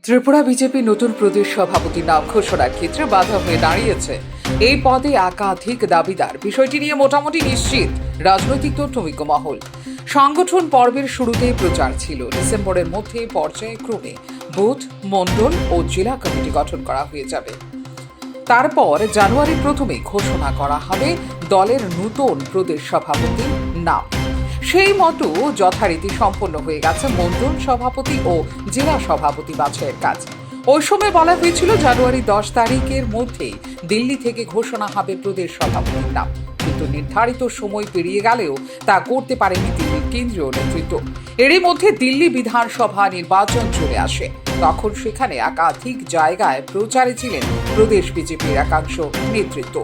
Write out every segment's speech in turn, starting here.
Tripura BJP নতুন প্রদেশ সভাপতির নাম ঘোষণার ক্ষেত্রে বাধা হয়ে দাঁড়িয়েছে। এই পদে একাধিক দাবিদার। বিষয়টি নিয়ে মোটামুটি নিশ্চিত রাজনৈতিক তথ্যভিজ্ঞ মহল। সংগঠন পর্বের শুরুতেই প্রচার ছিল ডিসেম্বরের মধ্যে পর্যায়ক্রমে বুথ, মণ্ডল ও জেলা কমিটি গঠন করা হয়ে যাবে। তারপর জানুয়ারি প্রথমে ঘোষণা করা হবে দলের নতুন প্রদেশ সভাপতির নাম। সেই মতো যথারীতি সম্পন্ন হয়ে গেছে মণ্ডল সভাপতি ও জেলা সভাপতি বাছাইয়ের কাজ। ওই সময় বলা হয়েছিল জানুয়ারি 10 তারিখের মধ্যেই দিল্লি থেকে ঘোষণা হবে প্রদেশ সভাপতির নাম, কিন্তু নির্ধারিত সময় পেরিয়ে গেলেও তা করতে পারেনি দিল্লির কেন্দ্রীয় নেতৃত্ব। এরই মধ্যে দিল্লি বিধানসভা নির্বাচন চলে আসে। তখন সেখানে একাধিক জায়গায় প্রচারে ছিলেন প্রদেশ বিজেপির একাংশ নেতৃত্ব।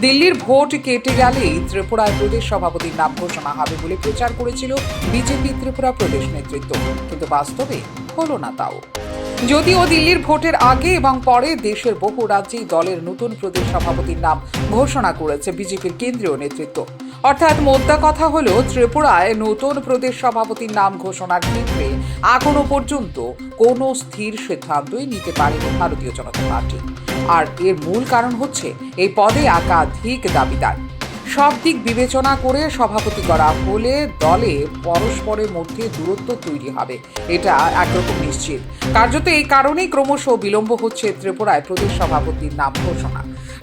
দিল্লির ভোট কেটে গেলেই ত্রিপুরায় প্রদেশ সভাপতির নাম ঘোষণা হবে বলে প্রচার করেছিল বিজেপি ত্রিপুরা প্রদেশ নেতৃত্ব, কিন্তু বাস্তবে হলো না তাও। যদিও দিল্লির ভোটের আগে এবং পরে দেশের বহু রাজ্যেই দলের নতুন প্রদেশ সভাপতির নাম ঘোষণা করেছে বিজেপির কেন্দ্রীয় নেতৃত্ব। অর্থাৎ মোদ্দা কথা হলো, ত্রিপুরায় নতুন প্রদেশ সভাপতির নাম ঘোষণার ক্ষেত্রে এখনো পর্যন্ত কোনো স্থির সিদ্ধান্তই নিতে পারেনি ভারতীয় জনতা পার্টি। আর এর মূল কারণ হচ্ছে এই পদে একাধিক দাবিদার। সব দিক বিবেচনা করে সভাপতি করা হলে দলে পরস্পরের মধ্যে দূরত্ব তৈরি হবে, এটা একরকম নিশ্চিত। কার্যত এই কারণেই ক্রমশ বিলম্ব হচ্ছে ত্রিপুরায় প্রদেশ সভাপতির নাম ঘোষণা।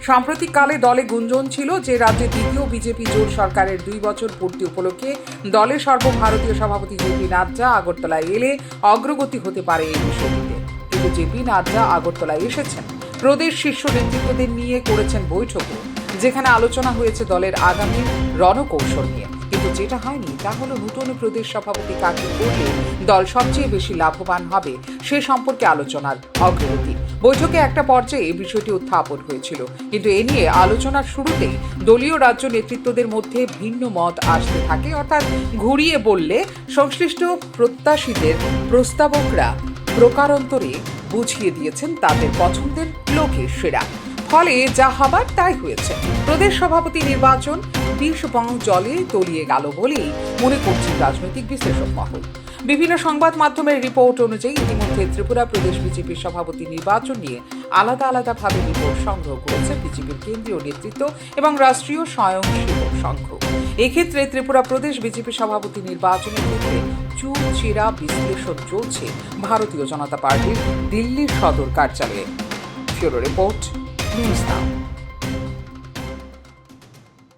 সাম্প্রতিককালে দলে গুঞ্জন ছিল যে রাজ্যে দ্বিতীয় বিজেপি জোট সরকারের 2 বছর পূর্তি উপলক্ষে দলের সর্বভারতীয় সভাপতি জেপি নাড্ডা আগরতলায় এলে অগ্রগতি হতে পারে এই বিষয়টিতে। কিন্তু জেপি নাড্ডা আগরতলায় এসেছেন, প্রদেশ শীর্ষ নেতৃত্বদের নিয়ে করেছেন বৈঠকও, যেখানে আলোচনা হয়েছে দলের আগামী রণকৌশল নিয়ে। কিন্তু যেটা হয়নি তা হলো নতুন প্রদেশ সভাপতি কাকে করলে দল সবচেয়ে বেশি লাভবান হবে সে সম্পর্কে আলোচনার অগ্রগতি। বৈঠকে একটা পর্যায়ে এই বিষয়টি উত্থাপন হয়েছিল, কিন্তু এ নিয়ে আলোচনার শুরুতেই দলীয় রাজ্য নেতৃত্বদের মধ্যে ভিন্ন মত আসতে থাকে। অর্থাৎ ঘুরিয়ে বললে সংশ্লিষ্ট প্রত্যাশীদের প্রস্তাবকরা প্রকারান্তরে বুঝিয়ে দিয়েছেন তাদের পছন্দের লোকের সেরা। ফলে যা হবার তাই হয়েছে। প্রদেশ সভাপতি নির্বাচন বিষ জলে তলিয়ে গেল বলেই মনে করছেন রাজনৈতিক বিশ্লেষক মহল। বিভিন্ন সংবাদ মাধ্যমের রিপোর্ট অনুযায়ী ইতিমধ্যে ত্রিপুরা প্রদেশ বিজেপির সভাপতি নির্বাচন নিয়ে আলাদা আলাদাভাবে রিপোর্ট সংগ্রহ করেছে বিজেপির কেন্দ্রীয় নেতৃত্ব এবং রাষ্ট্রীয় স্বয়ংসেবক সংঘ। এক্ষেত্রে ত্রিপুরা প্রদেশ বিজেপি সভাপতি নির্বাচনের ক্ষেত্রে চুলচেরা বিশ্লেষণ চলছে ভারতীয় জনতা পার্টির দিল্লির সদর কার্যালয়ে। Bureau report, news now.